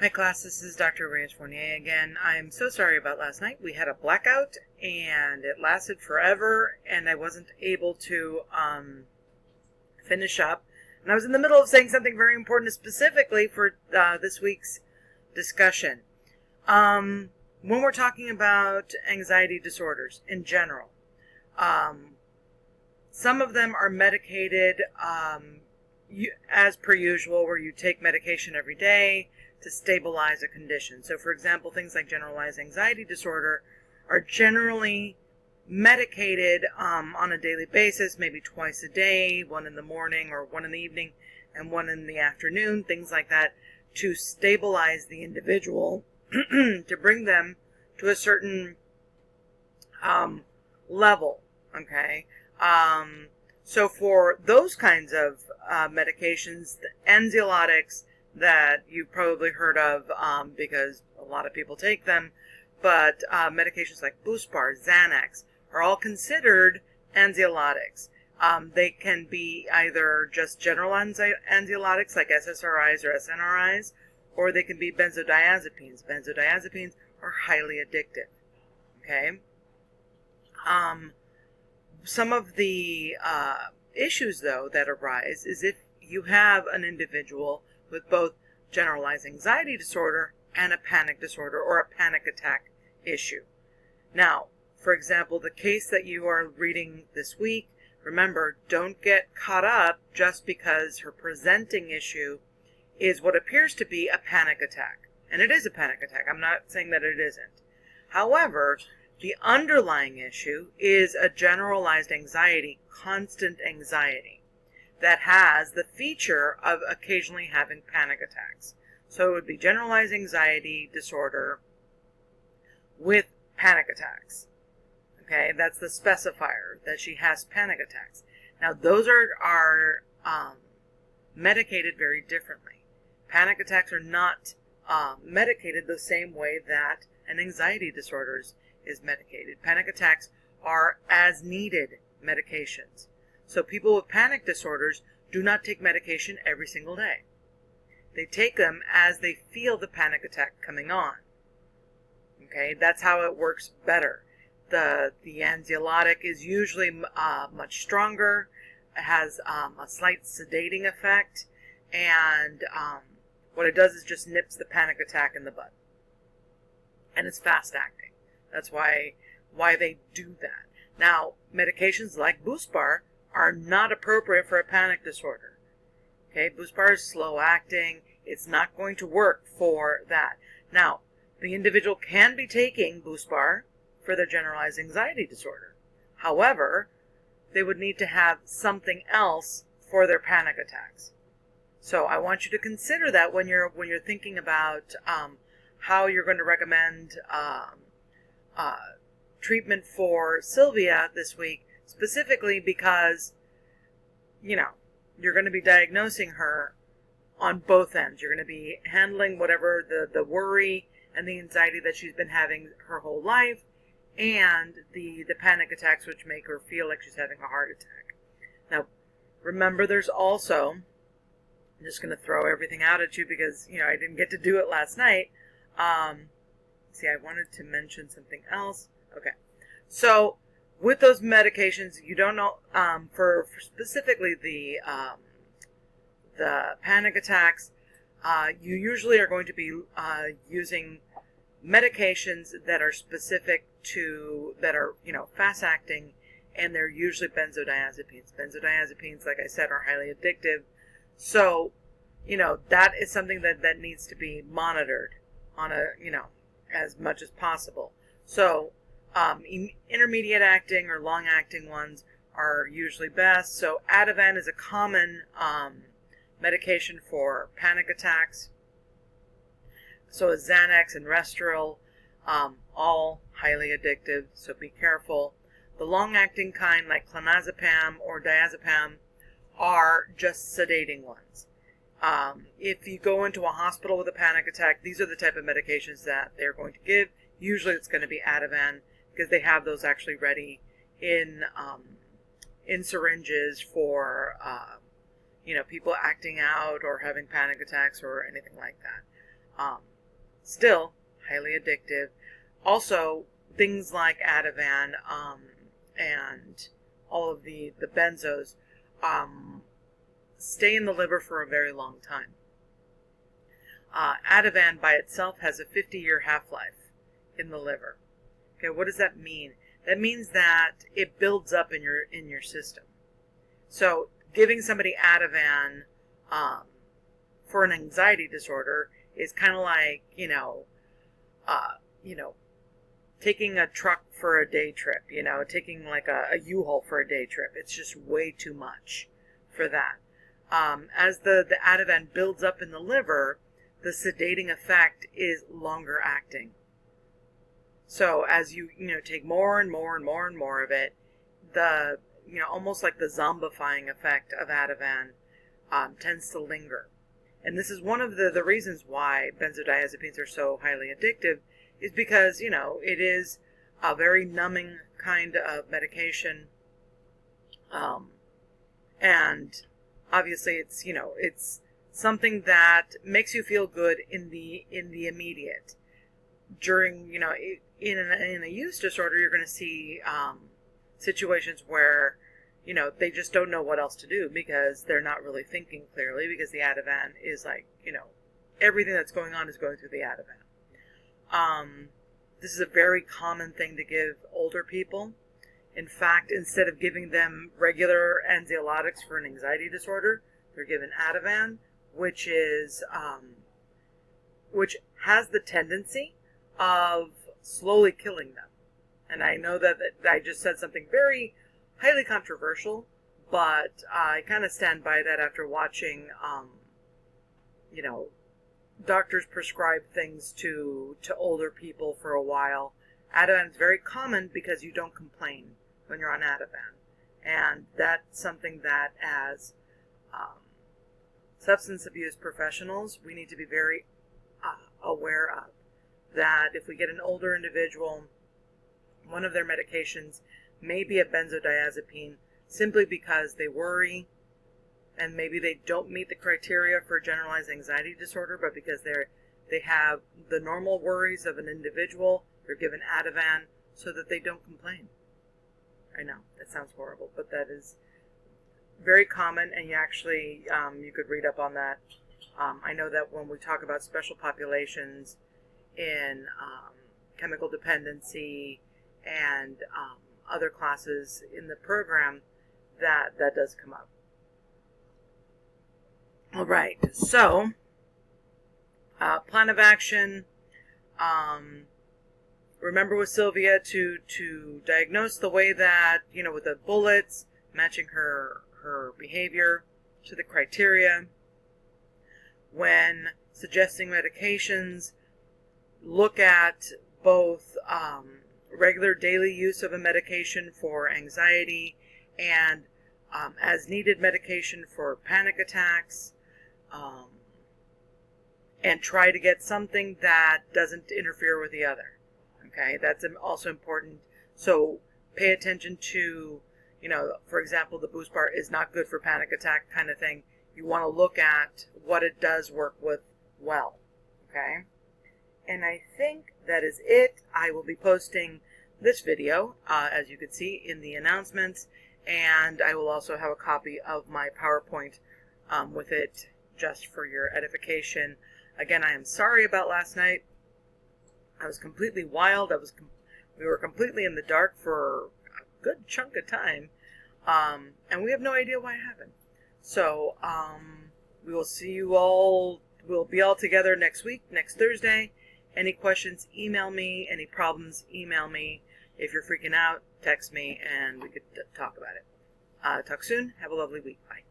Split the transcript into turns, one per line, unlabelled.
Hi class, this is Dr. Reyes-Fournier again. I'm so sorry about last night. We had a blackout and it lasted forever and I wasn't able to finish up. And I was in the middle of saying something very important specifically for this week's discussion. When we're talking about anxiety disorders in general, some of them are medicated as per usual, where you take medication every day to stabilize a condition. So, for example, things like generalized anxiety disorder are generally medicated on a daily basis, maybe twice a day, one in the morning or one in the evening and one in the afternoon, things like that, to stabilize the individual, to bring them to a certain level, okay? So for those kinds of medications, the anxiolytics that you've probably heard of because a lot of people take them, but medications like Buspar, Xanax are all considered anxiolytics. They can be either just general anxiolytics like SSRIs or SNRIs, or they can be benzodiazepines. Benzodiazepines are highly addictive. Okay. Some of the issues, though, that arise is if you have an individual with both generalized anxiety disorder and a panic disorder or a panic attack issue. Now, for example, the case that you are reading this week, remember, don't get caught up just because her presenting issue is what appears to be a panic attack. And it is a panic attack. I'm not saying that it isn't. However, the underlying issue is a generalized anxiety, constant anxiety, that has the feature of occasionally having panic attacks. So it would be generalized anxiety disorder with panic attacks. Okay, that's the specifier, that she has panic attacks. Now, those are medicated very differently. Panic attacks are not medicated the same way that an anxiety disorder is medicated. Panic attacks are as needed medications. So people with panic disorders do not take medication every single day. They take them as they feel the panic attack coming on. Okay, that's how it works better. The anxiolytic is usually much stronger. It has a slight sedating effect, and what it does is just nips the panic attack in the bud. And it's fast acting. That's why they do that. Now, medications like Buspar are not appropriate for a panic disorder. Okay, Buspar is slow acting. It's not going to work for that. Now, the individual can be taking Buspar for their generalized anxiety disorder. However, they would need to have something else for their panic attacks. So I want you to consider that when you're thinking about how you're going to recommend treatment for Sylvia this week, specifically because, you're going to be diagnosing her on both ends. You're going to be handling whatever the worry and the anxiety that she's been having her whole life, and the panic attacks, which make her feel like she's having a heart attack. Now, remember, there's also, I'm just going to throw everything out at you because, I didn't get to do it last night. See, I wanted to mention something else. Okay. So, with those medications, you don't know, for specifically the panic attacks, you usually are going to be using medications that are specific to, that are, fast acting, and they're usually benzodiazepines. Benzodiazepines, like I said, are highly addictive. So, that is something that needs to be monitored on a, as much as possible. So, intermediate acting or long acting ones are usually best. So Ativan is a common medication for panic attacks. So is Xanax and Restoril, all highly addictive, so be careful. The long acting kind like clonazepam or diazepam are just sedating ones. If you go into a hospital with a panic attack, these are the type of medications that they're going to give. Usually it's going to be Ativan, because they have those actually ready in syringes for people acting out or having panic attacks or anything like that. Still highly addictive. Also, things like Ativan and all of the benzos stay in the liver for a very long time. Ativan by itself has a 50-year half-life in the liver. Okay, what does that mean? That means that it builds up in your system. So giving somebody Ativan for an anxiety disorder is kind of like, taking a truck for a day trip, taking like a U-Haul for a day trip. It's just way too much for that. As the Ativan builds up in the liver, the sedating effect is longer acting. So as you take more and more and more and more of it, the almost like the zombifying effect of Ativan tends to linger. And this is one of the reasons why benzodiazepines are so highly addictive, is because it is a very numbing kind of medication, and obviously it's something that makes you feel good in the immediate. During in a use disorder, you're going to see situations where they just don't know what else to do because they're not really thinking clearly, because the Ativan is like everything that's going on is going through the Ativan. This is a very common thing to give older people. In fact, instead of giving them regular anxiolytics for an anxiety disorder, they're given Ativan, which has the tendency of slowly killing them. And I know that I just said something very highly controversial, but I kind of stand by that after watching, doctors prescribe things to older people for a while. Ativan is very common because you don't complain when you're on Ativan. And that's something that as substance abuse professionals, we need to be very aware of. That if we get an older individual, one of their medications may be a benzodiazepine simply because they worry, and maybe they don't meet the criteria for generalized anxiety disorder, but because they have the normal worries of an individual, they're given Ativan so that they don't complain. I know, that sounds horrible, but that is very common, and you actually, you could read up on that. I know that when we talk about special populations in chemical dependency and other classes in the program, that does come up. All right, so plan of action. Remember with Sylvia to diagnose the way that, with the bullets, matching her behavior to the criteria. When suggesting medications, look at both regular daily use of a medication for anxiety and as needed medication for panic attacks, and try to get something that doesn't interfere with the other. Okay, that's also important. So pay attention to, for example, the boost bar is not good for panic attack kind of thing. You want to look at what it does work with well. Okay, and I think that is it. I will be posting this video, as you can see in the announcements, and I will also have a copy of my PowerPoint with it just for your edification. Again, I am sorry about last night. I was completely wild. We were completely in the dark for a good chunk of time, and we have no idea why it happened. So we will see you all. We'll be all together next week, next Thursday. Any questions, email me. Any problems, email me. If you're freaking out, text me, and we could talk about it. Talk soon. Have a lovely week. Bye.